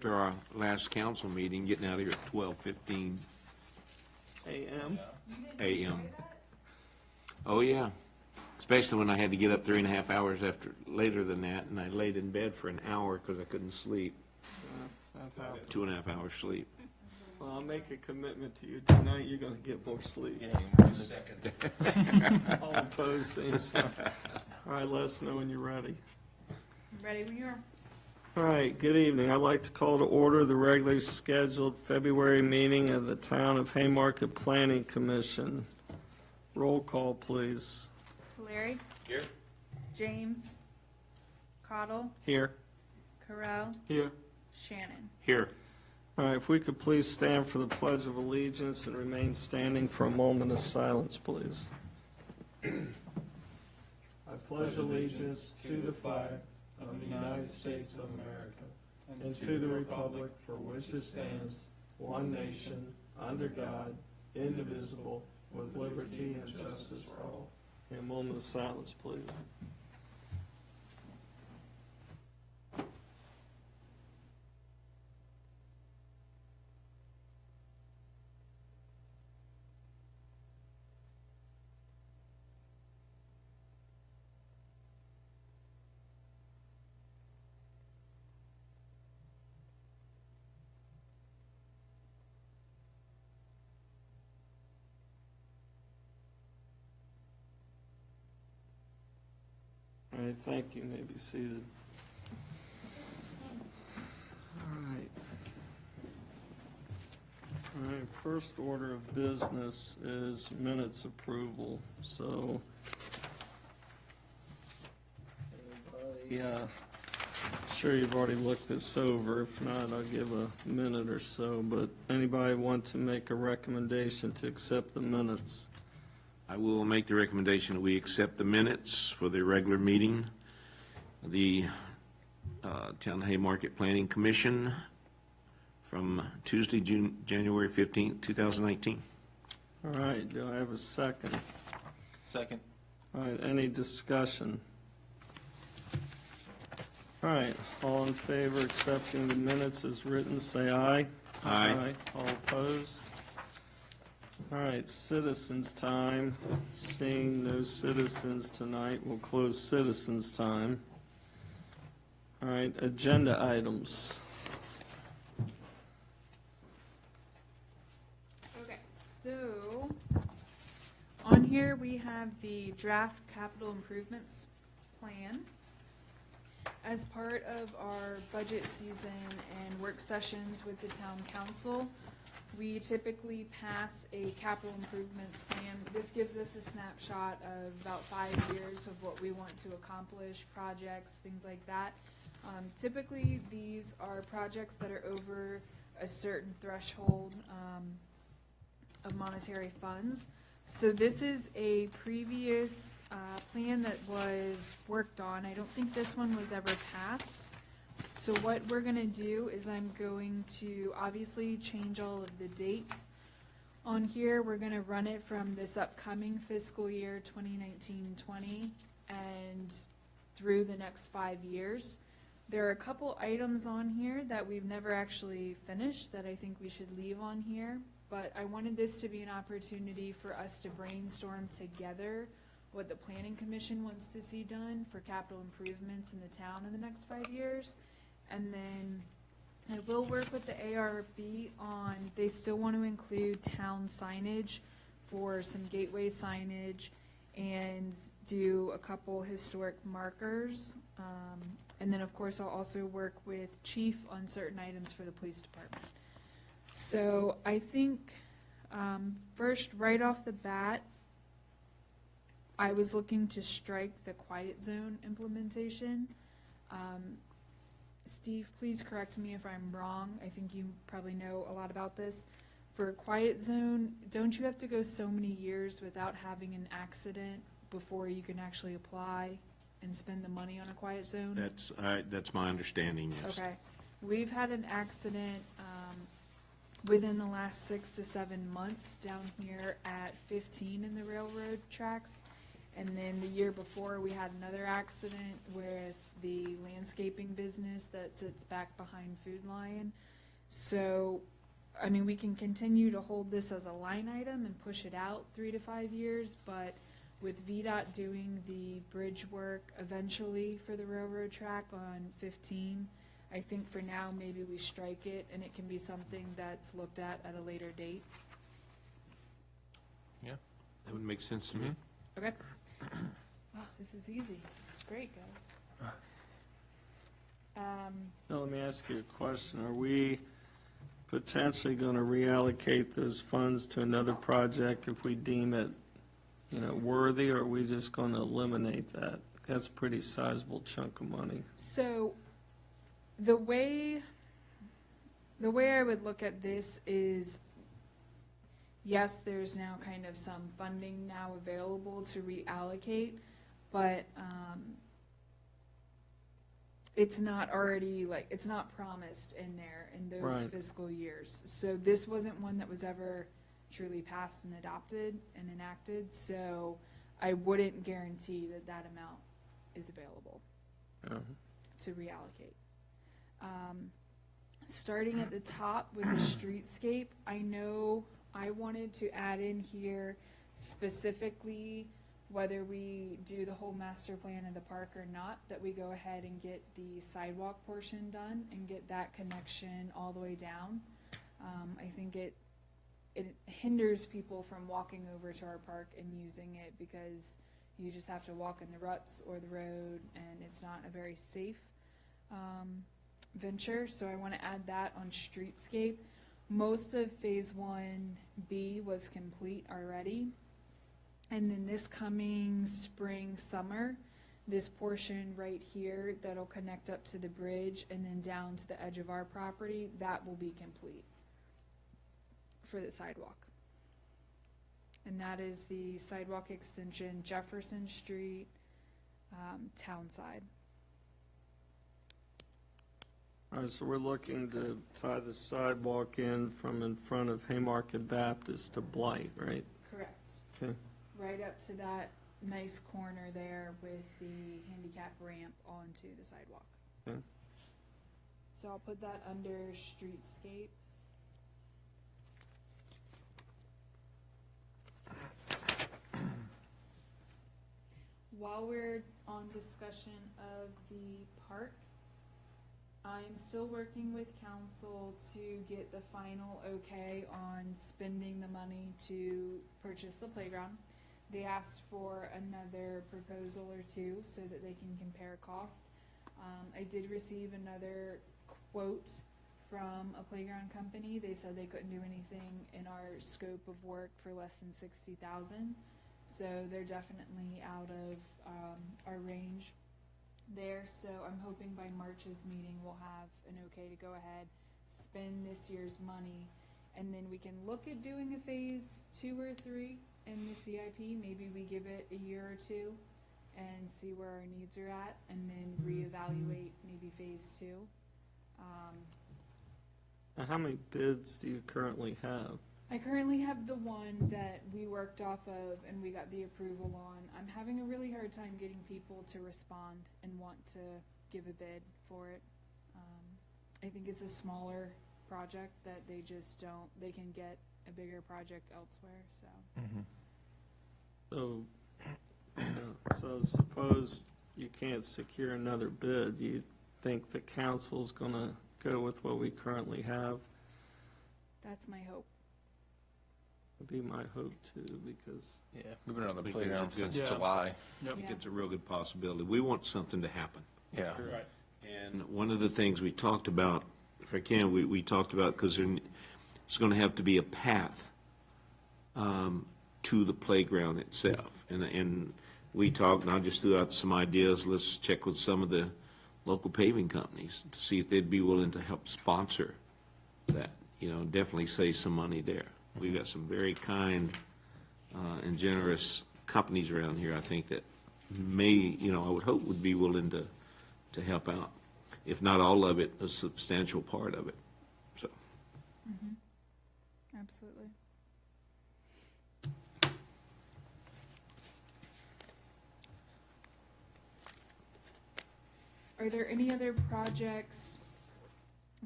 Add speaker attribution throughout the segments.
Speaker 1: after our last council meeting, getting out of here at 12:15
Speaker 2: AM.
Speaker 1: a.m. Oh, yeah. Especially when I had to get up 3.5 hours later than that, and I laid in bed for an hour because I couldn't sleep.
Speaker 2: That happened.
Speaker 1: 2.5 hours sleep.
Speaker 2: Well, I'll make a commitment to you tonight, you're gonna get more sleep. All opposed, same sign. All right, let us know when you're ready.
Speaker 3: Ready when you are.
Speaker 2: All right, good evening. I'd like to call to order the regularly scheduled February meeting of the Town of Haymarket Planning Commission. Roll call, please.
Speaker 3: Larry.
Speaker 1: Here.
Speaker 3: James. Cottle.
Speaker 2: Here.
Speaker 3: Corral.
Speaker 2: Here.
Speaker 3: Shannon.
Speaker 1: Here.
Speaker 2: All right, if we could please stand for the Pledge of Allegiance and remain standing for a moment of silence, please. I pledge allegiance to the flag of the United States of America and to the republic for which it stands, one nation, under God, indivisible, with liberty and justice for all. A moment of silence, please. All right, thank you. You may be seated. All right. All right, first order of business is minutes approval. So, yeah, sure you've already looked this over. If not, I'll give a minute or so. But anybody want to make a recommendation to accept the minutes?
Speaker 1: I will make the recommendation that we accept the minutes for the regular meeting of the Town Haymarket Planning Commission from Tuesday, January 15th, 2019.
Speaker 2: All right, do I have a second?
Speaker 4: Second.
Speaker 2: All right, any discussion? All right, all in favor of accepting the minutes as written, say aye.
Speaker 1: Aye.
Speaker 2: All opposed? All right, citizens' time. Seeing no citizens tonight, we'll close citizens' time. All right, agenda items.
Speaker 3: Okay, so on here we have the draft capital improvements plan. As part of our budget season and work sessions with the town council, we typically pass a capital improvements plan. This gives us a snapshot of about 5 years of what we want to accomplish, projects, things like that. Typically, these are projects that are over a certain threshold of monetary funds. So this is a previous plan that was worked on. I don't think this one was ever passed. So what we're going to do is I'm going to obviously change all of the dates on here. We're going to run it from this upcoming fiscal year 2019-20 and through the next 5 years. There are a couple items on here that we've never actually finished that I think we should leave on here, but I wanted this to be an opportunity for us to brainstorm together what the Planning Commission wants to see done for capital improvements in the town in the next 5 years. And then I will work with the ARB on, they still want to include town signage for some gateway signage and do a couple historic markers. And then, of course, I'll also work with Chief on certain items for the police department. So I think first, right off the bat, I was looking to strike the quiet zone implementation. Steve, please correct me if I'm wrong. I think you probably know a lot about this. For a quiet zone, don't you have to go so many years without having an accident before you can actually apply and spend the money on a quiet zone?
Speaker 1: That's my understanding, yes.
Speaker 3: Okay. We've had an accident within the last 6 to 7 months down here at 15 in the railroad tracks. And then the year before, we had another accident with the landscaping business that sits back behind Food Lion. So, I mean, we can continue to hold this as a line item and push it out 3 to 5 years, but with VDOT doing the bridge work eventually for the railroad track on 15, I think for now, maybe we strike it and it can be something that's looked at a later date.
Speaker 4: Yeah.
Speaker 1: That would make sense to me.
Speaker 3: Okay? Wow, this is easy. This is great, guys.
Speaker 2: Now, let me ask you a question. Are we potentially going to reallocate those funds to another project if we deem it, worthy, or are we just going to eliminate that? That's a pretty sizable chunk of money.
Speaker 3: So, the way I would look at this is, yes, there's now kind of some funding now available to reallocate, but it's not already, it's not promised in there in those
Speaker 2: Right.
Speaker 3: fiscal years. So this wasn't one that was ever truly passed and adopted and enacted, so I wouldn't guarantee that that amount is available to reallocate. Starting at the top with the streetscape, I know I wanted to add in here specifically whether we do the whole master plan of the park or not, that we go ahead and get the sidewalk portion done and get that connection all the way down. I think it hinders people from walking over to our park and using it because you just have to walk in the ruts or the road, and it's not a very safe venture. So I want to add that on streetscape. Most of Phase 1B was complete already. And then this coming spring, summer, this portion right here that'll connect up to the bridge and then down to the edge of our property, that will be complete for the sidewalk. And that is the sidewalk extension, Jefferson Street, Townside.
Speaker 2: All right, so we're looking to tie the sidewalk in from in front of Haymarket Baptist to Blight, right?
Speaker 3: Correct.
Speaker 2: Okay.
Speaker 3: Right up to that nice corner there with the handicap ramp onto the sidewalk.
Speaker 2: Okay.
Speaker 3: So I'll put that under streetscape. While we're on discussion of the park, I'm still working with council to get the final okay on spending the money to purchase the playground. They asked for another proposal or two so that they can compare cost. I did receive another quote from a playground company. They said they couldn't do anything in our scope of work for less than $60,000. So they're definitely out of our range there. So I'm hoping by March's meeting we'll have an okay to go ahead, spend this year's money, and then we can look at doing a phase 2 or 3 in the CIP. Maybe we give it a year or two and see where our needs are at, and then reevaluate maybe phase 2.
Speaker 2: Now, how many bids do you currently have?
Speaker 3: I currently have the one that we worked off of and we got the approval on. I'm having a really hard time getting people to respond and want to give a bid for it. I think it's a smaller project that they just don't, they can get a bigger project elsewhere, so.
Speaker 2: So suppose you can't secure another bid, do you think the council's going to go with what we currently have?
Speaker 3: That's my hope.
Speaker 2: Would be my hope too, because
Speaker 4: Yeah, we've been on the
Speaker 1: I think
Speaker 4: playground
Speaker 1: there's a good-
Speaker 4: since
Speaker 2: Yeah.
Speaker 4: July.
Speaker 1: I think
Speaker 3: Yeah.
Speaker 1: it's a real good possibility. We want something to happen.
Speaker 4: Yeah.
Speaker 2: Right.
Speaker 1: And one of the things we talked about, if I can, we talked about, because it's going to have to be a path to the playground itself. And we talked, and I just threw out some ideas. Let's check with some of the local paving companies to see if they'd be willing to help sponsor that. Definitely save some money there. We've got some very kind and generous companies around here, I think, that may, I would hope would be willing to help out. If not all of it, a substantial part of it. So,
Speaker 3: Absolutely. are there any other projects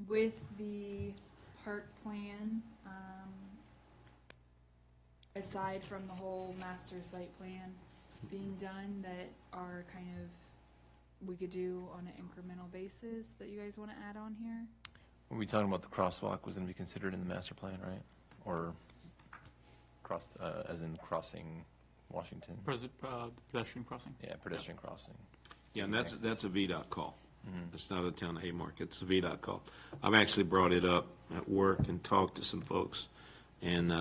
Speaker 3: with the park plan, aside from the whole master site plan being done, that are kind of, we could do on an incremental basis that you guys want to add on here?
Speaker 4: Were we talking about the crosswalk was going to be considered in the master plan, right? Or as in crossing Washington?
Speaker 5: Pedestrian crossing.
Speaker 4: Yeah, pedestrian crossing.
Speaker 1: Yeah, and that's a VDOT call. It's not a Town of Haymarket, it's a VDOT call. I've actually brought it up at work and talked to some folks and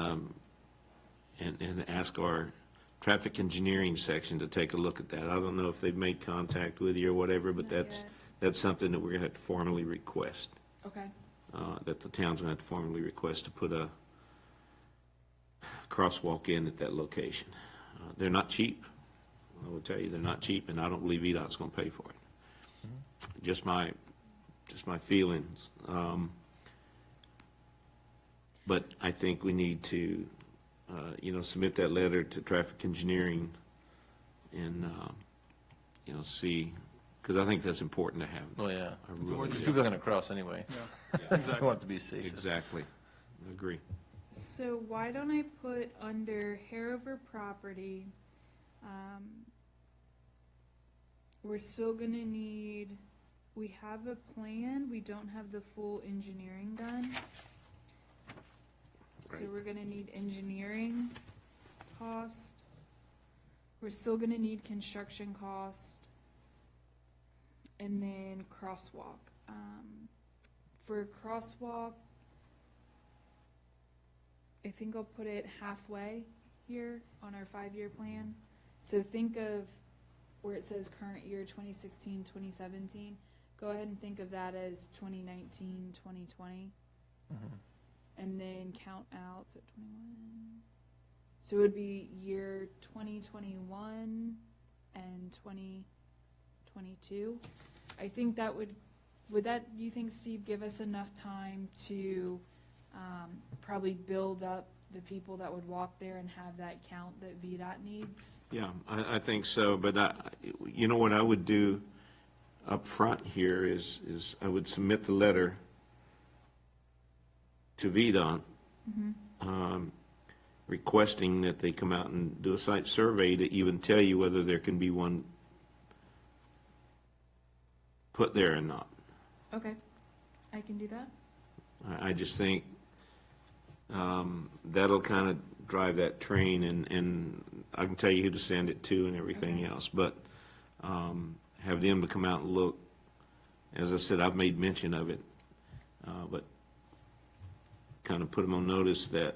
Speaker 1: asked our traffic engineering section to take a look at that. I don't know if they've made contact with you or whatever, but
Speaker 3: Not yet.
Speaker 1: that's something that we're gonna have to formally request,
Speaker 3: Okay,
Speaker 1: that the town's gonna have to formally request to put a crosswalk in at that location. They're not cheap. I will tell you, they're not cheap, and I don't believe VDOT's gonna pay for it. Just my feelings. But I think we need to, submit that letter to traffic engineering and, see, because I think that's important to have.
Speaker 4: Oh, yeah.
Speaker 1: I
Speaker 4: Because
Speaker 1: really do.
Speaker 4: people are going to cross anyway.
Speaker 5: Yeah.
Speaker 4: So we want it to be safe.
Speaker 1: Exactly. I agree.
Speaker 3: so why don't I put under Harover property, we're still gonna need, we have a plan, we don't have the full engineering done. So
Speaker 1: Right.
Speaker 3: we're gonna need engineering cost. We're still gonna need construction cost. And then crosswalk. For crosswalk, I think I'll put it halfway here on our 5-year plan. So think of where it says current year 2016, 2017. Go ahead and think of that as 2019, 2020.
Speaker 4: Mhm.
Speaker 3: And then count out, so 21. So it would be year 2021 and 2022. I think that would that, you think, Steve, give us enough time to probably build up the people that would walk there and have that count that VDOT needs?
Speaker 1: Yeah, I think so, but what I would do up front here is I would submit the letter to VDOT, requesting that they come out and do a site survey to even tell you whether there can be one put there or not.
Speaker 3: Okay, I can do that.
Speaker 1: I just think that'll kind of drive that train, and I can tell you who to send it to and everything
Speaker 3: Okay.
Speaker 1: else, but have them to come out and look. As I said, I've made mention of it, but kind of put them on notice that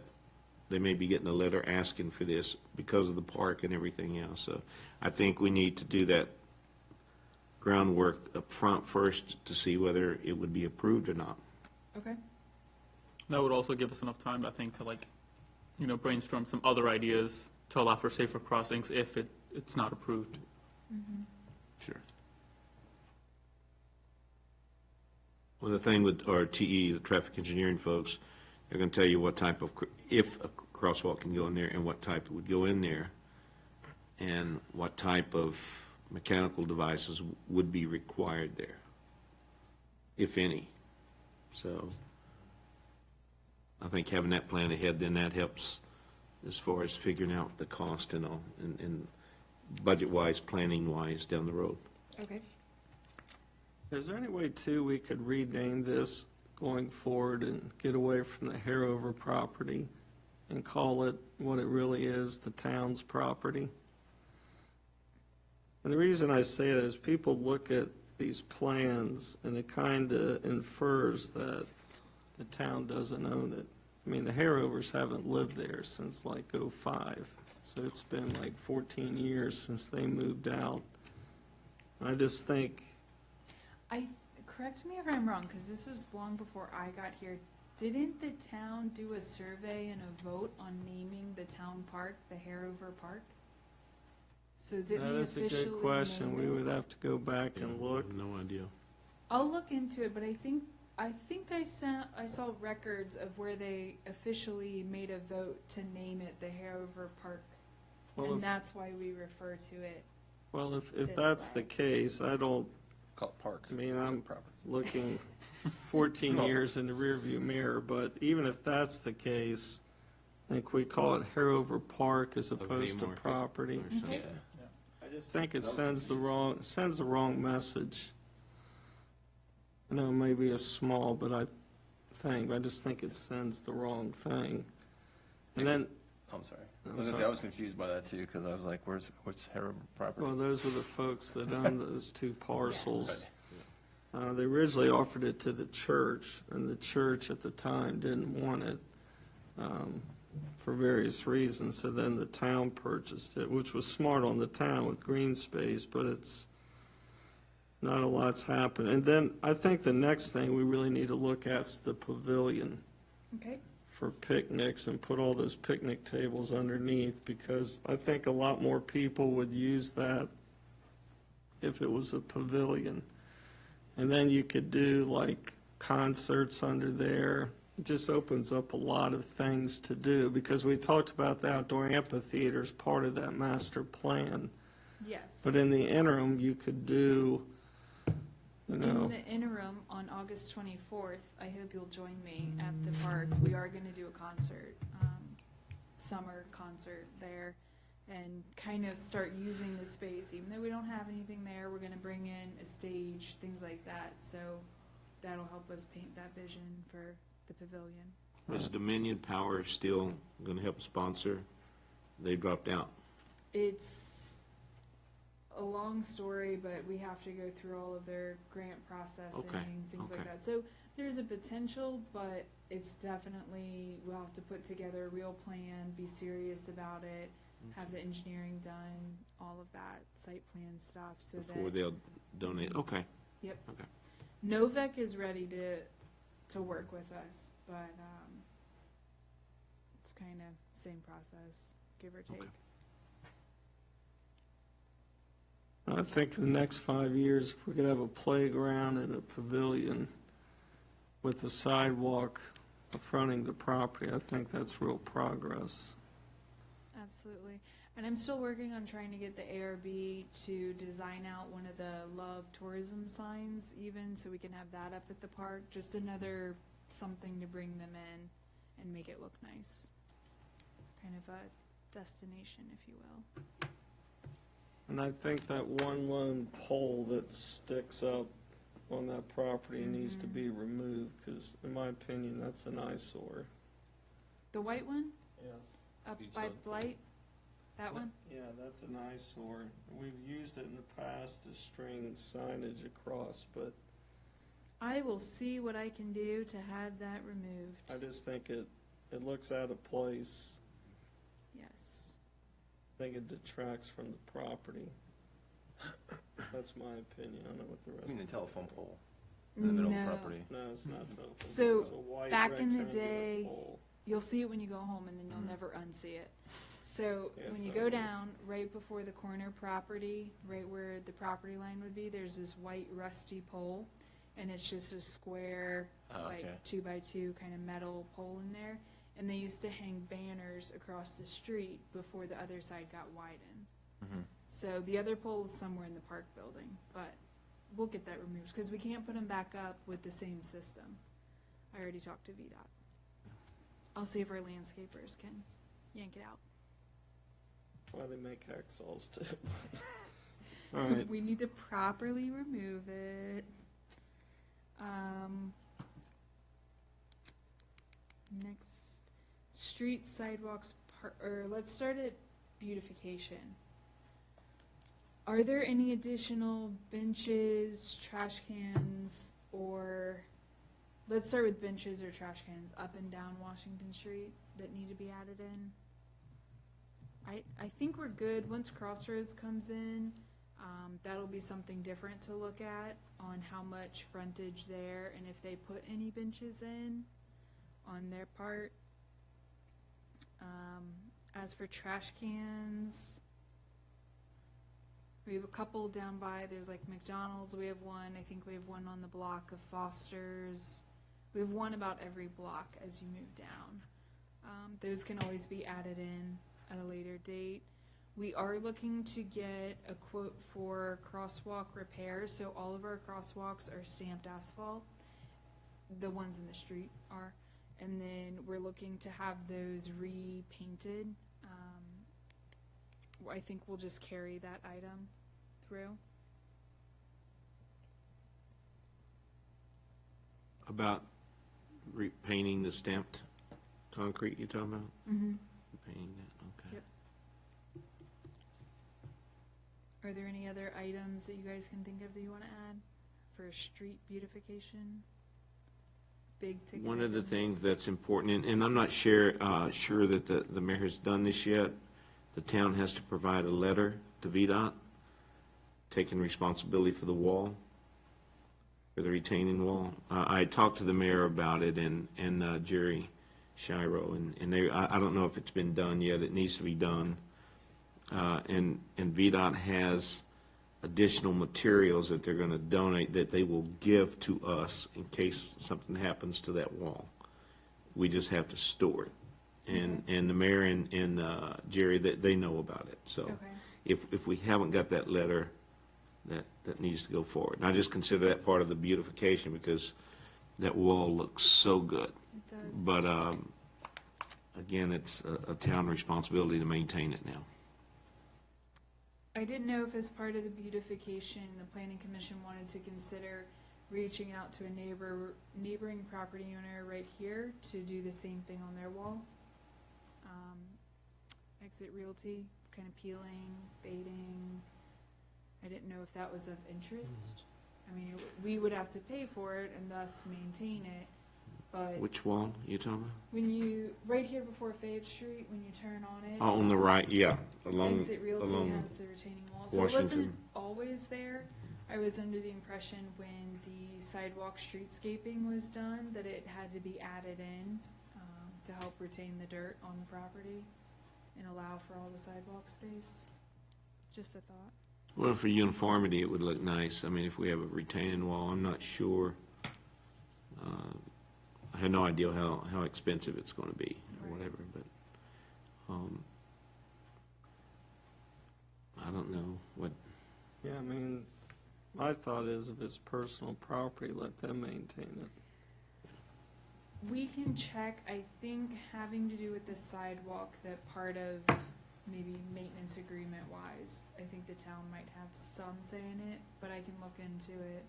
Speaker 1: they may be getting a letter asking for this because of the park and everything else. So I think we need to do that groundwork up front first to see whether it would be approved or not.
Speaker 3: Okay,
Speaker 5: That would also give us enough time, I think, to brainstorm some other ideas to allow for safer crossings if it's not approved.
Speaker 1: Sure. Well, the thing with our TE, the traffic engineering folks, they're going to tell you what type of, if a crosswalk can go in there and what type would go in there, and what type of mechanical devices would be required there, if any. So I think having that plan ahead, then that helps as far as figuring out the cost and all, and budget-wise, planning-wise down the road.
Speaker 3: okay.
Speaker 2: Is there any way, too, we could rename this going forward and get away from the Harover property and call it what it really is, the town's property? And the reason I say that is people look at these plans and it kind of infers that the town doesn't own it. I mean, the Harovers haven't lived there since like '05, so it's been like 14 years since they moved out. I just think,
Speaker 3: Correct me if I'm wrong, because this was long before I got here. Didn't the town do a survey and a vote on naming the town park the Harover Park? So didn't
Speaker 2: that
Speaker 3: they
Speaker 2: is a
Speaker 3: officially
Speaker 2: good question. We
Speaker 3: name it?
Speaker 2: would have to go back and look.
Speaker 1: No idea.
Speaker 3: I'll look into it, but I think I saw records of where they officially made a vote to name it the Harover Park,
Speaker 2: Well,
Speaker 3: and
Speaker 2: if-
Speaker 3: that's why we refer to it.
Speaker 2: Well, if
Speaker 3: this
Speaker 2: that's the
Speaker 3: way.
Speaker 2: case,
Speaker 4: Call it park.
Speaker 2: I mean, I'm
Speaker 4: Property.
Speaker 2: looking 14 years in the rearview mirror, but even if that's the case, I think we call it Harover Park as opposed to
Speaker 1: Haymarket
Speaker 2: property.
Speaker 1: or something.
Speaker 3: Okay.
Speaker 2: I just think it sends the wrong message. I know it may be a small, but I just think it sends the wrong thing. And then,
Speaker 4: I'm sorry. I
Speaker 2: I'm
Speaker 4: was gonna say,
Speaker 2: sorry.
Speaker 4: I was confused by that too, because I was like, what's Harrow property?
Speaker 2: well, those were the folks that owned those two parcels.
Speaker 4: Right.
Speaker 2: They originally offered it to the church, and the church at the time didn't want it for various reasons. So then the town purchased it, which was smart on the town with green space, but it's not a lot's happened. And then I think the next thing we really need to look at is the pavilion
Speaker 3: Okay.
Speaker 2: for picnics and put all those picnic tables underneath, because I think a lot more people would use that if it was a pavilion. And then you could do like concerts under there. It just opens up a lot of things to do, because we talked about the outdoor amphitheater as part of that master plan.
Speaker 3: Yes.
Speaker 2: But in the interim, you could do, you
Speaker 3: In
Speaker 2: know,
Speaker 3: the interim, on August 24th, I hope you'll join me at the park. We are going to do a concert, summer concert there, and kind of start using the space. Even though we don't have anything there, we're going to bring in a stage, things like that. So that'll help us paint that vision for the pavilion.
Speaker 1: Is Dominion Power still going to help sponsor? They dropped out.
Speaker 3: It's a long story, but we have to go through all of their grant processing,
Speaker 1: Okay,
Speaker 3: things like
Speaker 1: okay.
Speaker 3: that. So there's a potential, but it's definitely, we'll have to put together a real plan, be serious about it, have the engineering done, all of that, site plan stuff, so
Speaker 1: Before
Speaker 3: that
Speaker 1: they'll donate, okay.
Speaker 3: Novec is ready to work with us, but it's kind of same process, give or take.
Speaker 1: Okay.
Speaker 2: I think in the next 5 years, if we could have a playground and a pavilion with a sidewalk fronting the property, I think that's real progress.
Speaker 3: Absolutely. And I'm still working on trying to get the ARB to design out one of the Love Tourism signs even, so we can have that up at the park. Just another something to bring them in and make it look nice. Kind of a destination, if you will.
Speaker 2: And I think that one lone pole that sticks up on that property needs to be removed, because in my opinion, that's an eyesore.
Speaker 3: The white one
Speaker 2: Yes.
Speaker 3: up
Speaker 4: Beach
Speaker 3: by
Speaker 4: Road.
Speaker 3: Blight? That one?
Speaker 2: Yeah, that's an eyesore. We've used it in the past to string signage across, but
Speaker 3: I will see what I can do to have that removed.
Speaker 2: I just think it looks out of place.
Speaker 3: Yes.
Speaker 2: I think it detracts from the property. That's my opinion. I don't know what the rest.
Speaker 4: I mean, the
Speaker 2: of
Speaker 4: telephone pole in the middle of the property.
Speaker 2: No, it's not telephone.
Speaker 3: So,
Speaker 2: It's a white
Speaker 3: back in the
Speaker 2: rectangular
Speaker 3: day,
Speaker 2: pole.
Speaker 3: You'll see it when you go home, and then you'll never unsee it. So
Speaker 2: Yeah,
Speaker 3: when
Speaker 2: it's
Speaker 3: you
Speaker 2: not
Speaker 3: go
Speaker 2: good.
Speaker 3: down, right before the corner property, right where the property line would be, there's this white rusty pole, and it's just a square,
Speaker 4: Oh,
Speaker 3: like
Speaker 4: okay.
Speaker 3: 2x2 kind of metal pole in there. And they used to hang banners across the street before the other side got widened.
Speaker 4: Mhm.
Speaker 3: So the other pole's somewhere in the park building, but we'll get that removed, because we can't put them back up with the same system. I already talked to VDOT. I'll see if our landscapers can yank it out.
Speaker 2: Why they make hacksaws too. All right.
Speaker 3: We need to properly remove it. Next, street sidewalks, or let's start at beautification. Are there any additional benches, trash cans, or, let's start with benches or trash cans up and down Washington Street that need to be added in? I think we're good. Once Crossroads comes in, that'll be something different to look at on how much frontage there and if they put any benches in on their part. As for trash cans, we have a couple down by, there's like McDonald's, we have one. I think we have one on the block of Foster's. We have one about every block as you move down. Those can always be added in at a later date. We are looking to get a quote for crosswalk repairs, so all of our crosswalks are stamped asphalt. The ones in the street are. And then we're looking to have those repainted. I think we'll just carry that item through.
Speaker 1: About repainting the stamped concrete you're talking about?
Speaker 3: Mm-hmm.
Speaker 1: Repainting that, okay.
Speaker 3: Yep. Are there any other items that you guys can think of that you want to add for street beautification? Big ticket
Speaker 1: One of the
Speaker 3: items?
Speaker 1: things that's important, and I'm not sure that the mayor has done this yet, the town has to provide a letter to VDOT taking responsibility for the wall, for the retaining wall. I talked to the mayor about it and Jerry Shiro, and I don't know if it's been done yet. It needs to be done. And VDOT has additional materials that they're going to donate that they will give to us in case something happens to that wall. We just have to store it. And the mayor and Jerry, they know about it. So
Speaker 3: Okay.
Speaker 1: if we haven't got that letter, that needs to go forward. And I just consider that part of the beautification because that wall looks so good.
Speaker 3: It does.
Speaker 1: But again, it's a town responsibility to maintain it now.
Speaker 3: I didn't know if as part of the beautification, the planning commission wanted to consider reaching out to a neighboring property owner right here to do the same thing on their wall. Exit Realty, it's kind of peeling, fading. I didn't know if that was of interest. I mean, we would have to pay for it and thus maintain it, but
Speaker 1: Which wall you talking about?
Speaker 3: when you, right here before Fayette Street, when you turn on it.
Speaker 1: Oh, on the right, yeah, along,
Speaker 3: Exit Realty
Speaker 1: along,
Speaker 3: has the retaining wall, so it wasn't
Speaker 1: Washington.
Speaker 3: always there. I was under the impression when the sidewalk streetscaping was done, that it had to be added in, to help retain the dirt on the property and allow for all the sidewalk space. Just a thought.
Speaker 1: well, for uniformity, it would look nice. I mean, if we have a retaining wall, I'm not sure. I have no idea how expensive it's gonna be or
Speaker 3: Right.
Speaker 1: whatever, but, I don't know what,
Speaker 2: Yeah, I mean, my thought is if it's personal property, let them maintain it.
Speaker 3: We can check, I think having to do with the sidewalk, that part of maybe maintenance agreement wise, I think the town might have some say in it, but I can look into it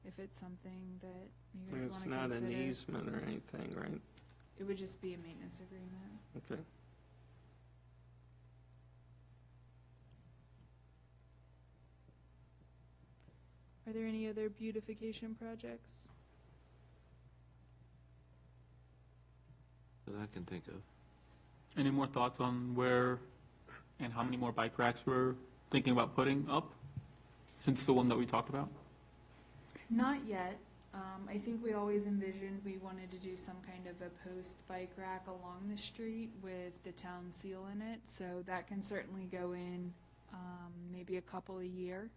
Speaker 3: if it's something that you
Speaker 2: I mean,
Speaker 3: guys
Speaker 2: it's
Speaker 3: wanna
Speaker 2: not
Speaker 3: consider.
Speaker 2: an easement or anything, right?
Speaker 3: It would just be a maintenance agreement.
Speaker 2: Okay.
Speaker 3: Are there any other beautification projects?
Speaker 1: that I can think of.
Speaker 5: Any more thoughts on where and how many more bike racks we're thinking about putting up since the one that we talked about?
Speaker 3: Not yet. I think we always envisioned we wanted to do some kind of a post bike rack along the street with the town seal in it, so that can certainly go in, maybe a couple a year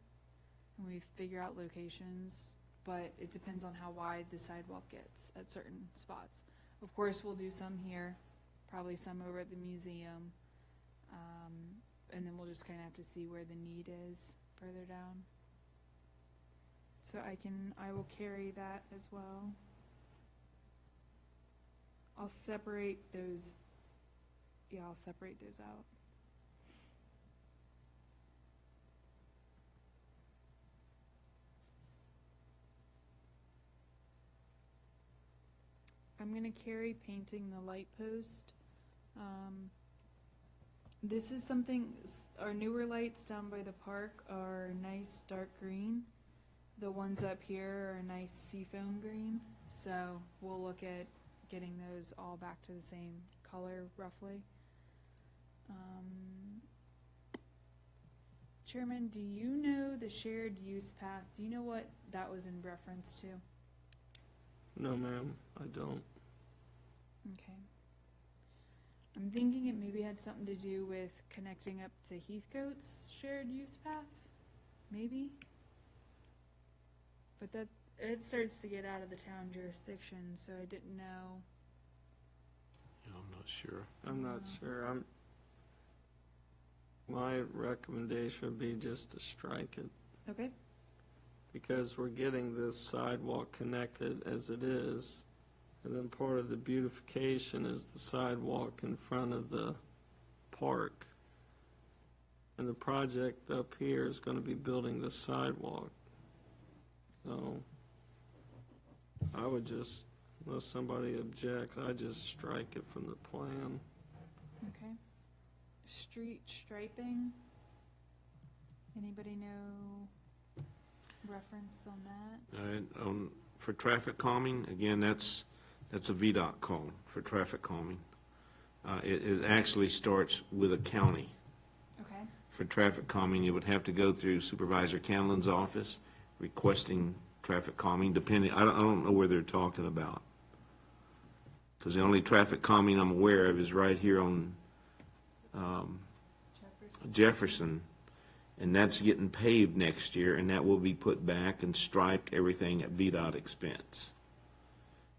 Speaker 3: when we figure out locations, but it depends on how wide the sidewalk gets at certain spots. Of course, we'll do some here, probably some over at the museum, and then we'll just kind of have to see where the need is further down. So I will carry that as well. I'll separate those, I'll separate those out. I'm gonna carry painting the light post. This is something, our newer lights down by the park are nice dark green. The ones up here are a nice seafoam green, so we'll look at getting those all back to the same color roughly. Chairman, do you know the shared use path? Do you know what that was in reference to?
Speaker 2: No, ma'am, I don't.
Speaker 3: Okay. I'm thinking it maybe had something to do with connecting up to Heathcote's shared use path, maybe? But that, it starts to get out of the town jurisdiction, so I didn't know.
Speaker 1: I'm not sure.
Speaker 2: I'm not sure. My recommendation would be just to strike it,
Speaker 3: Okay,
Speaker 2: because we're getting this sidewalk connected as it is, and then part of the beautification is the sidewalk in front of the park. And the project up here is gonna be building the sidewalk. So, I would just, unless somebody objects, I just strike it from the plan.
Speaker 3: okay. Street striping. Anybody know reference on that?
Speaker 1: For traffic calming, again, that's a VDOT call for traffic calming. It actually starts with a county.
Speaker 3: Okay,
Speaker 1: For traffic calming, it would have to go through Supervisor Canlin's office requesting traffic calming, depending, I don't know where they're talking about. Because the only traffic calming I'm aware of is right here on Jefferson, and that's getting paved next year, and that will be put back and striped, everything at VDOT expense.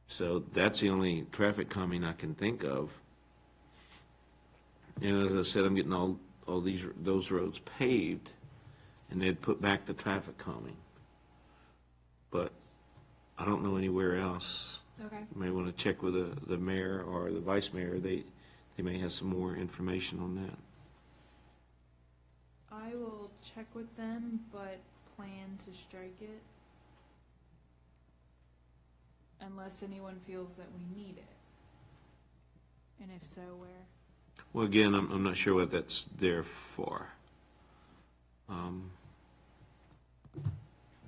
Speaker 1: So that's the only traffic calming I can think of. And as I said, I'm getting all those roads paved, and they'd put back the traffic calming. But I don't know anywhere else.
Speaker 3: okay.
Speaker 1: You may want to check with the mayor or the vice mayor. They may have some more information on that.
Speaker 3: I will check with them, but plan to strike it. Unless anyone feels that we need it. And if so, where?
Speaker 1: Well, again, I'm not sure what that's there for.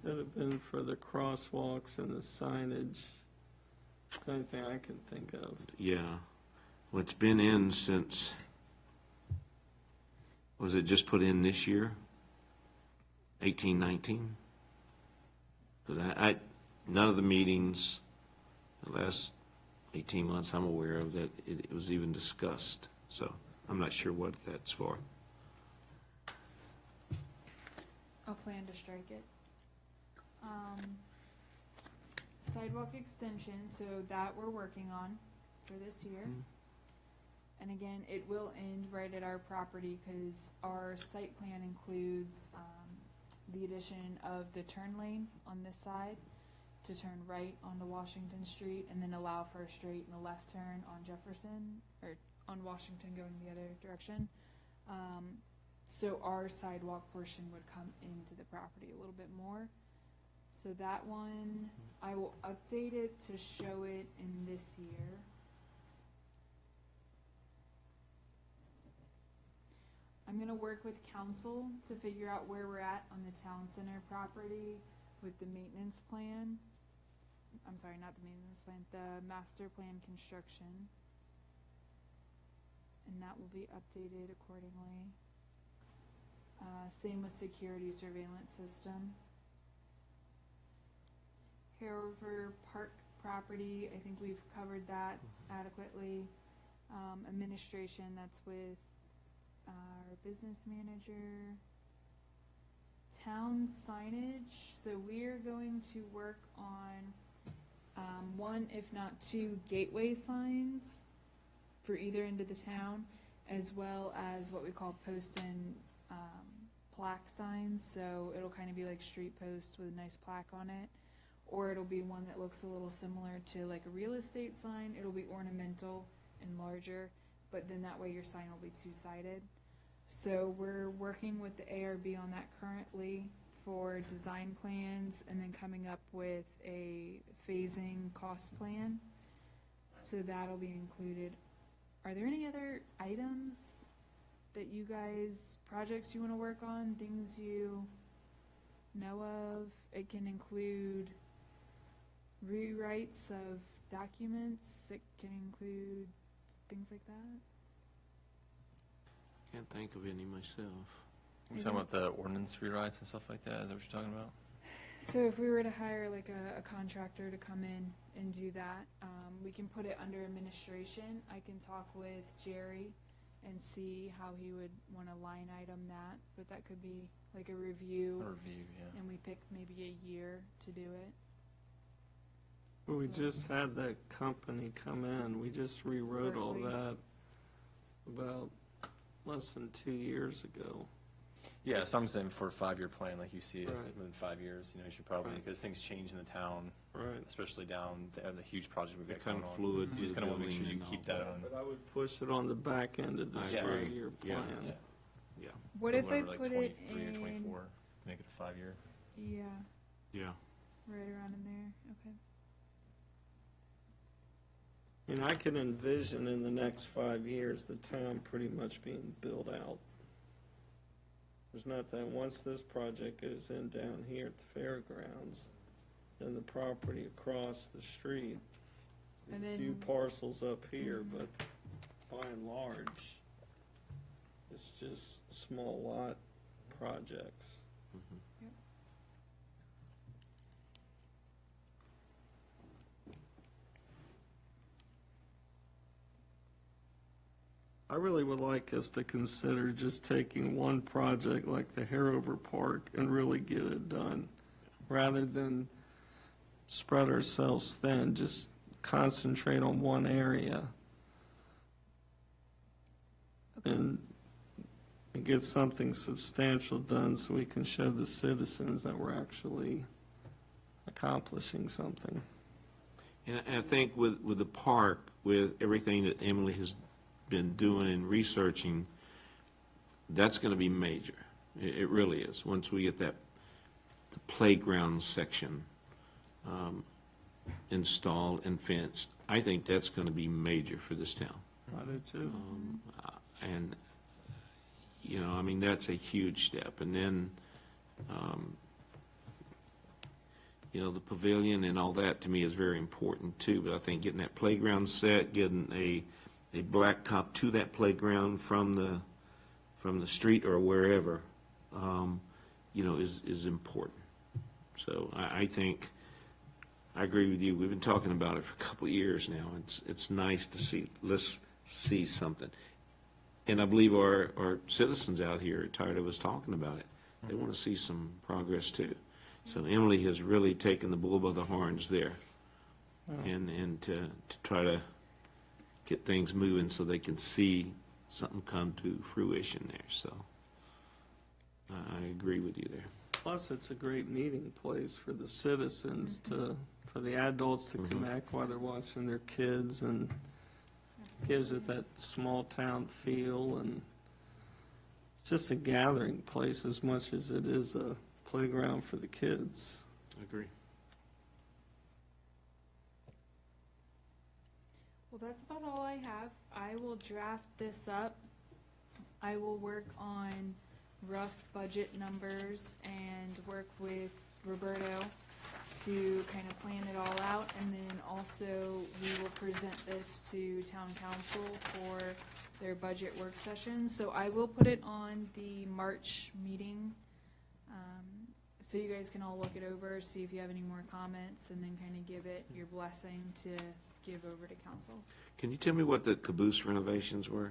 Speaker 2: It'd have been for the crosswalks and the signage. It's the only thing I can think of.
Speaker 1: Yeah. Well, it's been in since, was it just put in this year? 18, 19? Because none of the meetings, the last 18 months I'm aware of, that it was even discussed. So I'm not sure what that's for.
Speaker 3: I'll plan to strike it. Sidewalk extension, so that we're working on for this year. And again, it will end right at our property because our site plan includes the addition of the turn lane on this side to turn right onto Washington Street and then allow for a straight and a left turn on Jefferson, or on Washington going the other direction. So our sidewalk portion would come into the property a little bit more. So that one, I will update it to show it in this year. I'm gonna work with council to figure out where we're at on the town center property with the maintenance plan. I'm sorry, not the maintenance plan, the master plan construction. And that will be updated accordingly. Same with security surveillance system. Harover Park property, I think we've covered that adequately. Administration, that's with our business manager. Town signage, so we're going to work on one, if not two, gateway signs for either end of the town, as well as what we call post and plaque signs. So it'll kind of be like street posts with a nice plaque on it, or it'll be one that looks a little similar to like a real estate sign. It'll be ornamental and larger, but then that way your sign will be two-sided. So we're working with the ARB on that currently for design plans and then coming up with a phasing cost plan. So that'll be included. Are there any other items that you guys, projects you want to work on, things you know of? It can include rewrites of documents. It can include things like that.
Speaker 1: Can't think of any myself.
Speaker 4: You're talking about the ordinance rewrites and stuff like that? Is that what you're talking about?
Speaker 3: So if we were to hire like a contractor to come in and do that, we can put it under administration. I can talk with Jerry and see how he would want to line item that, but that could be like a review,
Speaker 4: A review, yeah.
Speaker 3: and we pick maybe a year to do it.
Speaker 2: We
Speaker 3: So-
Speaker 2: just had that company come in, we just rewrote all
Speaker 3: Berkeley.
Speaker 2: that about less than 2 years ago.
Speaker 4: Yeah, so I'm saying for a 5-year plan, like you see it
Speaker 2: Right.
Speaker 4: within 5 years, you should probably,
Speaker 2: Right.
Speaker 4: because things change in the town,
Speaker 2: Right.
Speaker 4: especially down there, the huge project we've
Speaker 1: They're
Speaker 4: got
Speaker 1: kind
Speaker 4: going
Speaker 1: of
Speaker 4: on.
Speaker 1: fluid
Speaker 4: You
Speaker 1: to
Speaker 4: just
Speaker 1: the
Speaker 4: kind of want to make sure
Speaker 1: building
Speaker 4: you
Speaker 1: and
Speaker 4: keep
Speaker 1: all
Speaker 4: that
Speaker 1: that.
Speaker 4: on.
Speaker 2: But I would push it on the back end of this
Speaker 1: I agree.
Speaker 2: 5-year
Speaker 1: Yeah.
Speaker 2: plan.
Speaker 4: Yeah.
Speaker 1: Yeah,
Speaker 3: What
Speaker 4: So
Speaker 3: if I
Speaker 4: whatever, like
Speaker 3: put it
Speaker 4: 23 or
Speaker 3: in,
Speaker 4: 24, make it a 5-year.
Speaker 3: yeah,
Speaker 1: yeah.
Speaker 3: right around in there, okay.
Speaker 2: I mean, I can envision in the next 5 years, the town pretty much being built out. There's not that, once this project goes in down here at the fairgrounds, then the property across the street,
Speaker 3: And
Speaker 2: there's a few
Speaker 3: then-
Speaker 2: parcels up here, but by and large, it's just small lot projects. I really would like us to consider just taking one project like the Harover Park and really get it done, rather than spread ourselves thin, just concentrate on one area and get something substantial done so we can show the citizens that we're actually accomplishing something.
Speaker 1: And I think with the park, with everything that Emily has been doing and researching, that's going to be major. It really is. Once we get the playground section installed and fenced, I think that's going to be major for this town.
Speaker 2: I do too.
Speaker 1: And, I mean, that's a huge step. And then, the pavilion and all that, to me, is very important too. But I think getting that playground set, getting a blacktop to that playground from the street or wherever, is important. So I think, I agree with you. We've been talking about it for a couple of years now. It's nice to see, let's see something. And I believe our citizens out here are tired of us talking about it. They want to see some progress too. So Emily has really taken the bull by the horns there, and to try to get things moving so they can see something come to fruition there. So I agree with you there.
Speaker 2: Plus, it's a great meeting place for the citizens for the adults to connect while they're watching their kids, and gives it that small town feel, and it's just a gathering place as much as it is a playground for the kids.
Speaker 1: I agree.
Speaker 3: Well, that's about all I have. I will draft this up. I will work on rough budget numbers and work with Roberto to kind of plan it all out. And then also, we will present this to town council for their budget work session. So I will put it on the March meeting, so you guys can all look it over, see if you have any more comments, and then kind of give it your blessing to give over to council.
Speaker 1: Can you tell me what the caboose renovations were?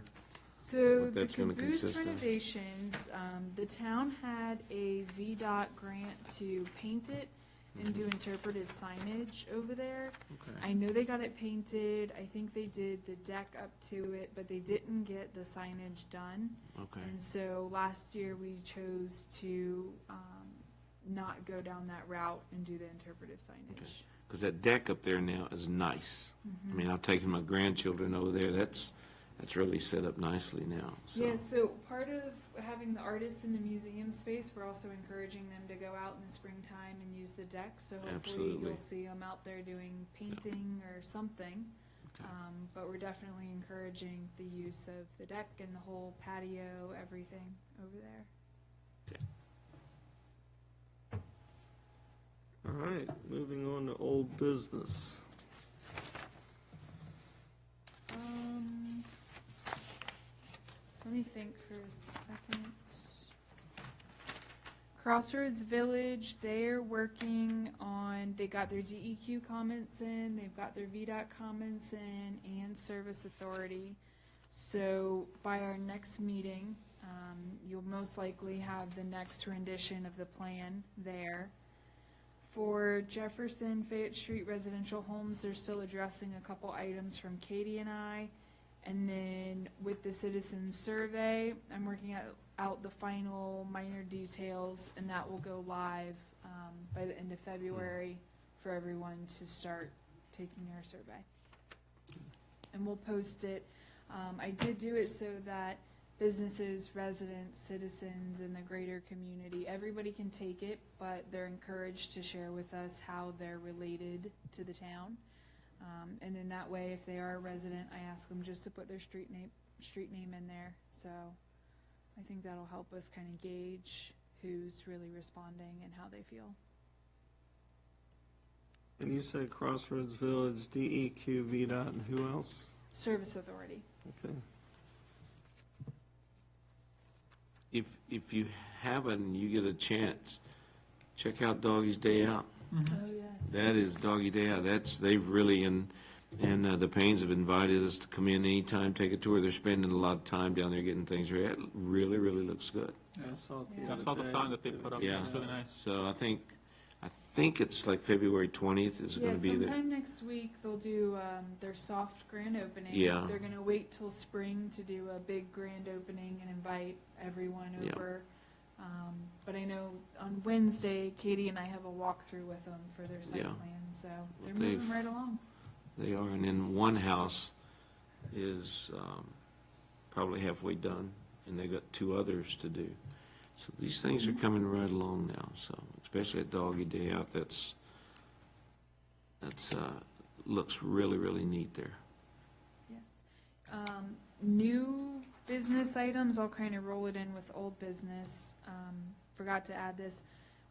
Speaker 3: So
Speaker 1: What
Speaker 3: the
Speaker 1: that's gonna
Speaker 3: caboose
Speaker 1: consist of?
Speaker 3: renovations, the town had a VDOT grant to paint it and do interpretive signage over there.
Speaker 1: Okay.
Speaker 3: I know they got it painted, I think they did the deck up to it, but they didn't get the signage done.
Speaker 1: Okay.
Speaker 3: And so last year, we chose to not go down that route and do the interpretive signage.
Speaker 1: Because that deck up there now is nice. I mean, I've taken my grandchildren over there. That's really set up nicely now. So.
Speaker 3: Yeah, so part of having the artists in the museum space, we're also encouraging them to go out in the springtime and use the deck. So hopefully
Speaker 1: Absolutely.
Speaker 3: you'll see them out there doing painting or something.
Speaker 1: Okay.
Speaker 3: But we're definitely encouraging the use of the deck and the whole patio, everything over there.
Speaker 2: All right, moving on to old business.
Speaker 3: Let me think for a second. Crossroads Village, they're working on, they got their DEQ comments in, they've got their VDOT comments in, and Service Authority. So by our next meeting, you'll most likely have the next rendition of the plan there. For Jefferson Fayette Street residential homes, they're still addressing a couple items from Katie and I. And then with the citizen survey, I'm working out the final minor details, and that will go live by the end of February for everyone to start taking their survey. And we'll post it. I did do it so that businesses, residents, citizens, and the greater community, everybody can take it, but they're encouraged to share with us how they're related to the town. And then that way, if they are a resident, I ask them just to put their street name in there. So I think that'll help us kind of gauge who's really responding and how they feel.
Speaker 2: And you said Crossroads Village, DEQ, VDOT, and who else?
Speaker 3: Service Authority.
Speaker 2: Okay.
Speaker 1: If you haven't, you get a chance, check out Doggy's Day Out.
Speaker 3: Oh, yes.
Speaker 1: That is Doggy Day Out. They've really, and the Paynes have invited us to come in anytime, take a tour. They're spending a lot of time down there getting things ready. It really, really looks good.
Speaker 2: I saw it the
Speaker 3: Yeah.
Speaker 5: I
Speaker 2: other
Speaker 5: saw the
Speaker 2: day.
Speaker 5: sign that they put up.
Speaker 1: Yeah.
Speaker 5: It's really nice.
Speaker 1: So I think it's like February 20th is
Speaker 3: Yeah,
Speaker 1: going to be there.
Speaker 3: sometime next week they'll do their soft grand opening.
Speaker 1: Yeah.
Speaker 3: They're going to wait till spring to do a big grand opening and invite everyone
Speaker 1: Yeah.
Speaker 3: over. But I know on Wednesday, Katie and I have a walkthrough with them for their site
Speaker 1: Yeah.
Speaker 3: plan, so they're
Speaker 1: They've-
Speaker 3: moving right along.
Speaker 1: They are, and then one house is probably halfway done, and they've got two others to do. So these things are coming right along now, so especially at Doggy Day Out, that's looks really, really neat there.
Speaker 3: Yes. New business items, I'll kind of roll it in with old business. Forgot to add this.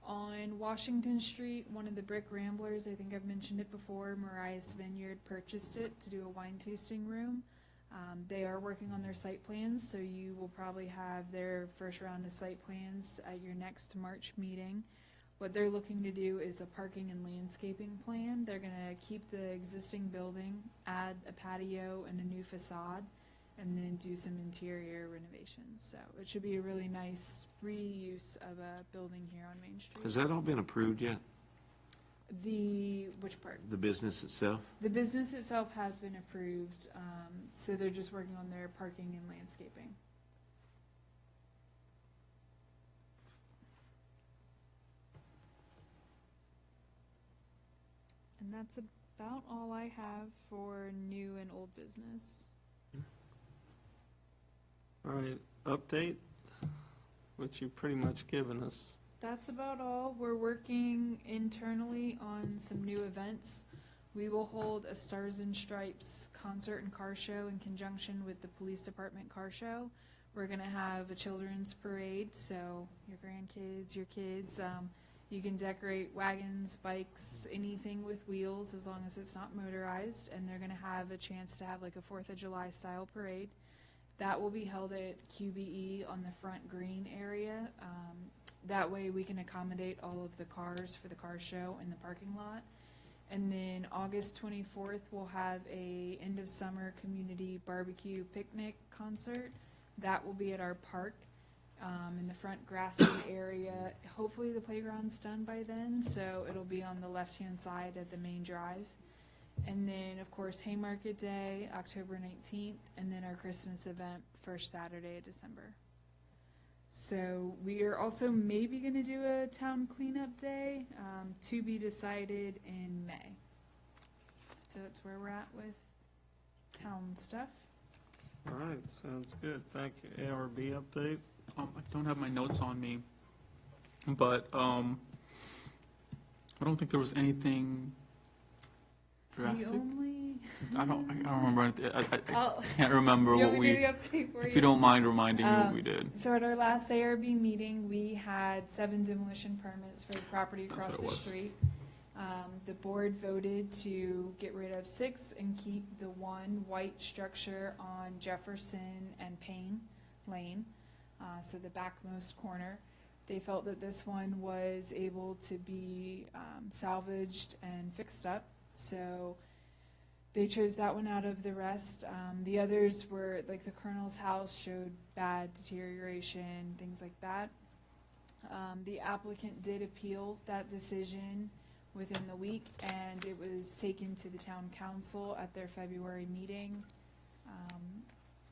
Speaker 3: On Washington Street, one of the Brick Ramblers, I think I've mentioned it before, Mariah's Vineyard purchased it to do a wine tasting room. They are working on their site plans, so you will probably have their first round of site plans at your next March meeting. What they're looking to do is a parking and landscaping plan. They're gonna keep the existing building, add a patio and a new facade, and then do some interior renovations. So it should be a really nice reuse of a building here on Main Street.
Speaker 1: Has that all been approved yet,
Speaker 3: Which part?
Speaker 1: the business itself?
Speaker 3: The business itself has been approved, so they're just working on their parking and landscaping. And that's about all I have for new and old business.
Speaker 2: All right, update, which you've pretty much given us.
Speaker 3: That's about all. We're working internally on some new events. We will hold a Stars and Stripes concert and car show in conjunction with the police department car show. We're gonna have a children's parade, so your grandkids, your kids, you can decorate wagons, bikes, anything with wheels as long as it's not motorized. And they're gonna have a chance to have like a 4th of July style parade. That will be held at QBE on the front green area. That way we can accommodate all of the cars for the car show in the parking lot. And then August 24th, we'll have a end of summer community barbecue picnic concert. That will be at our park in the front grassy area. Hopefully the playground's done by then, so it'll be on the left-hand side of the main drive. And then, of course, Haymarket Day, October 19th, and then our Christmas event, first Saturday of December. So we are also maybe going to do a town cleanup day, to be decided in May. So that's where we're at with town stuff.
Speaker 2: All right, sounds good. Thank you. ARB update?
Speaker 5: I don't have my notes on me, but I don't think there was anything drastic.
Speaker 3: The only,
Speaker 5: I don't remember anything. I
Speaker 3: I'll,
Speaker 5: can't remember
Speaker 3: do you
Speaker 5: what
Speaker 3: want me to
Speaker 5: we.
Speaker 3: do the update for you?
Speaker 5: If you don't mind reminding me what we did.
Speaker 3: So at our last ARB meeting, we had 7 demolition permits for the property
Speaker 5: That's
Speaker 3: across
Speaker 5: what it
Speaker 3: the
Speaker 5: was.
Speaker 3: street. The board voted to get rid of 6 and keep the 1 white structure on Jefferson and Payne Lane, so the backmost corner. They felt that this one was able to be salvaged and fixed up, so they chose that one out of the rest. The others were, like the Colonel's house showed bad deterioration, things like that. The applicant did appeal that decision within the week, and it was taken to the town council at their February meeting.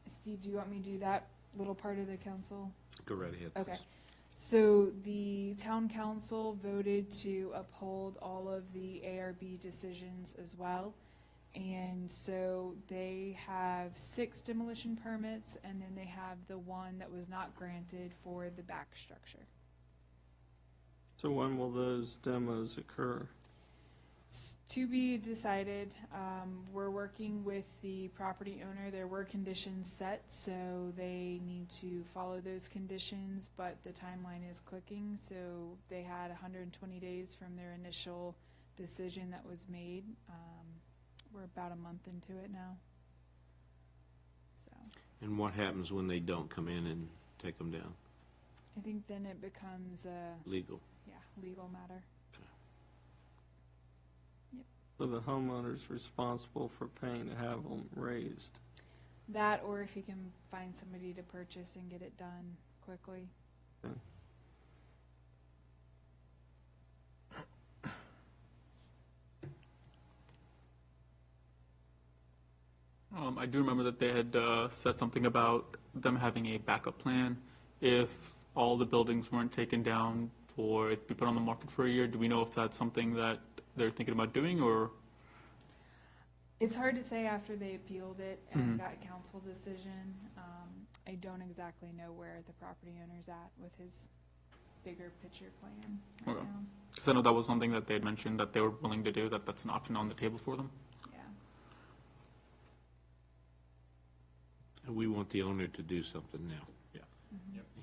Speaker 3: Steve, do you want me to do that little part of the council?
Speaker 1: Go right ahead,
Speaker 3: Okay.
Speaker 1: please.
Speaker 3: So the town council voted to uphold all of the ARB decisions as well. And so they have 6 demolition permits, and then they have the one that was not granted for the back structure.
Speaker 2: So when will those demos occur?
Speaker 3: It's to be decided. We're working with the property owner. There were conditions set, so they need to follow those conditions, but the timeline is clicking, so they had 120 days from their initial decision that was made. We're about a month into it now. So
Speaker 1: And what happens when they don't come in and take them down?
Speaker 3: I think then it becomes a,
Speaker 1: Legal.
Speaker 3: legal matter.
Speaker 2: So the homeowner's responsible for paying to have them raised.
Speaker 3: That, or if you can find somebody to purchase and get it done quickly.
Speaker 5: I do remember that they had said something about them having a backup plan if all the buildings weren't taken down for it to be put on the market for a year. Do we know if that's something that they're thinking about doing, or?
Speaker 3: It's hard to say after they appealed it and got a council decision. I don't exactly know where the property owner's at with his bigger picture plan right
Speaker 5: Okay.
Speaker 3: now.
Speaker 5: Because I know that was something that they had mentioned that they were willing to do, that's an option on the table for them.
Speaker 3: Yeah.
Speaker 1: And we want the owner to do something now.
Speaker 5: Yeah.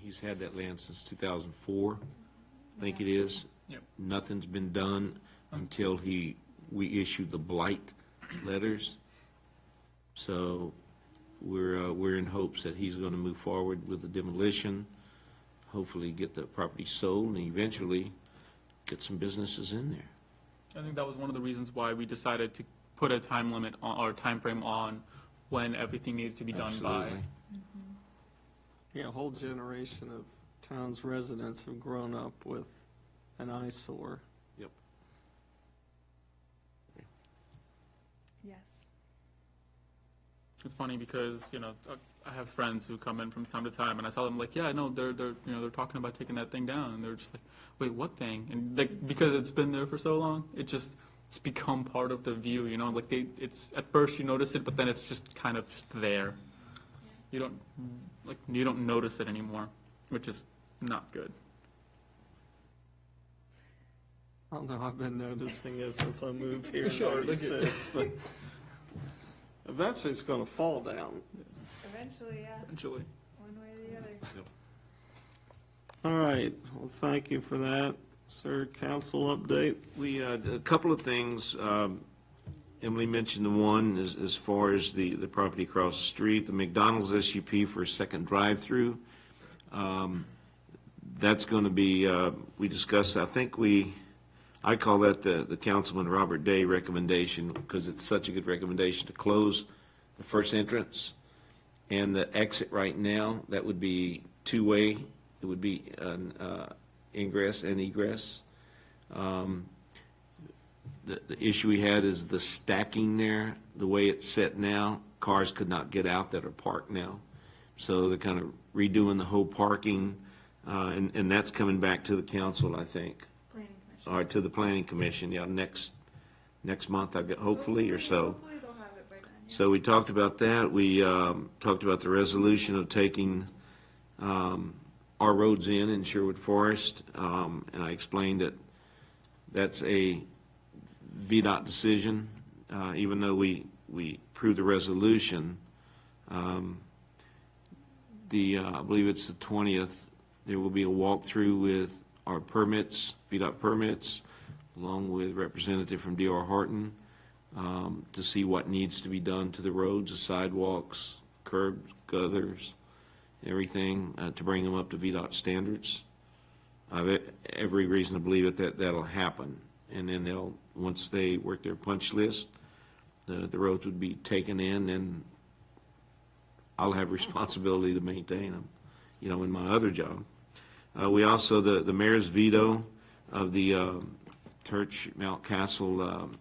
Speaker 1: He's had that land since 2004, I think it is.
Speaker 5: Yep.
Speaker 1: Nothing's been done until we issued the blight letters. So we're in hopes that he's going to move forward with the demolition, hopefully get the property sold, and eventually get some businesses in there.
Speaker 5: I think that was one of the reasons why we decided to put a time limit on, or time frame on when everything needed to be done by.
Speaker 1: Absolutely.
Speaker 2: Yeah, a whole generation of town's residents have grown up with an eyesore.
Speaker 1: Yep.
Speaker 3: Yes.
Speaker 5: It's funny because, I have friends who come in from time to time, and I tell them, like, yeah, no, they're talking about taking that thing down, and they're just like, wait, what thing? And like, because it's been there for so long, it's become part of the view, like it's, at first you notice it, but then it's just kind of just there. You don't notice it anymore, which is not good.
Speaker 2: I don't know, I've been noticing it since I moved here in
Speaker 5: Sure, look at-
Speaker 2: '96, but eventually it's gonna fall down.
Speaker 3: Eventually, yeah.
Speaker 5: Eventually.
Speaker 3: One way or the other.
Speaker 2: All right, well, thank you for that. Sir, council update?
Speaker 1: We, a couple of things, Emily mentioned the one as far as the property across the street, the McDonald's SUP for a second drive-through. That's going to be, we discussed, I call that the Councilman Robert Day recommendation, because it's such a good recommendation to close the first entrance and the exit right now. That would be two-way. It would be an ingress and egress. The issue we had is the stacking there, the way it's set now, cars could not get out that are parked now. So they're kind of redoing the whole parking, and that's coming back to the council, I think,
Speaker 3: Planning commission.
Speaker 1: or to the planning commission, yeah, next month, hopefully, or so.
Speaker 3: Hopefully they'll have it by then. Yeah.
Speaker 1: So we talked about that. We talked about the resolution of taking our roads in Sherwood Forest, and I explained that that's a VDOT decision, even though we approved the resolution. I believe it's the 20th, there will be a walkthrough with our permits, VDOT permits, along with representative from D.R. Horton, to see what needs to be done to the roads, the sidewalks, curbs, gutters, everything, to bring them up to VDOT standards. I have every reason to believe that'll happen. And then once they work their punch list, the roads would be taken in, and I'll have responsibility to maintain them, in my other job. We also, the mayor's veto of the Church Mount Castle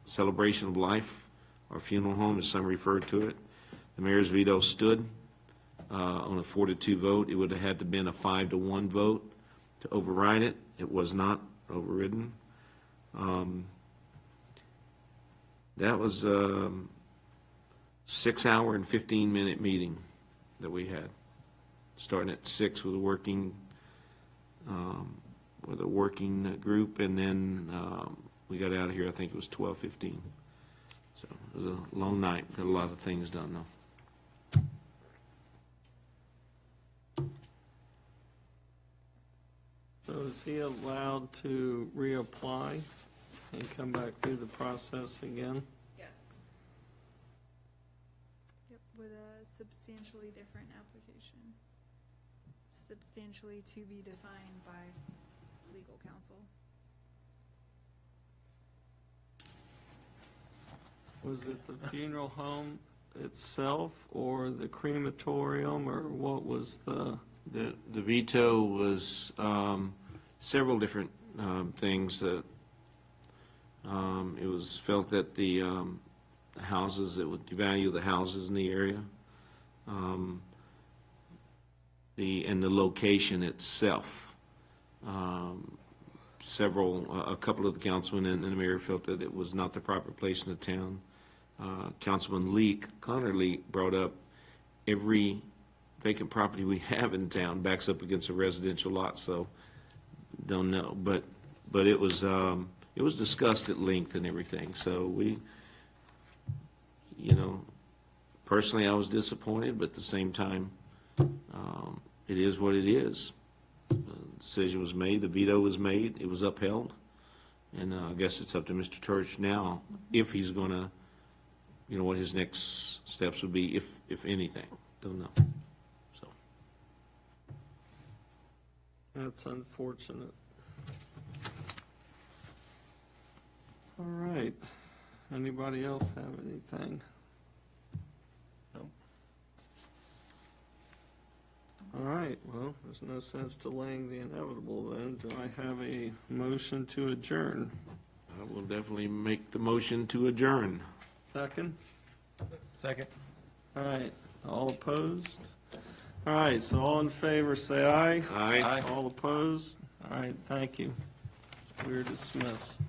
Speaker 1: Celebration of Life, or funeral home, as some refer to it. The mayor's veto stood on a 4-2 vote. It would have had to been a 5-1 vote to override it. It was not overridden. That was a 6-hour and 15-minute meeting that we had, starting at 6 with a working group, and then we got out of here, I think it was 12:15. So it was a long night, got a lot of things done though.
Speaker 2: So is he allowed to reapply and come back through the process again?
Speaker 3: Yes. Yep, with a substantially different application. Substantially to be defined by legal counsel.
Speaker 2: Was it the funeral home itself or the crematorium, or what was the?
Speaker 1: The veto was several different things that it was felt that the houses, it would devalue the houses in the area, and the location itself. A couple of the councilmen and the mayor felt that it was not the proper place in the town. Councilman Connor Leak brought up every vacant property we have in town backs up against a residential lot, so don't know. But it was discussed at length and everything, so we, personally I was disappointed, but at the same time, it is what it is. The decision was made, the veto was made, it was upheld, and I guess it's up to Mr. Church now, if he's gonna, what his next steps would be, if anything, don't know. So.
Speaker 2: That's unfortunate. All right. Anybody else have anything?
Speaker 4: No.
Speaker 2: All right, well, there's no sense delaying the inevitable then. Do I have a motion to adjourn?
Speaker 1: I will definitely make the motion to adjourn.
Speaker 2: Second?
Speaker 4: Second.
Speaker 2: All right, all opposed? All right, so all in favor, say aye.
Speaker 1: Aye.
Speaker 2: All opposed? All right, thank you. We're dismissed.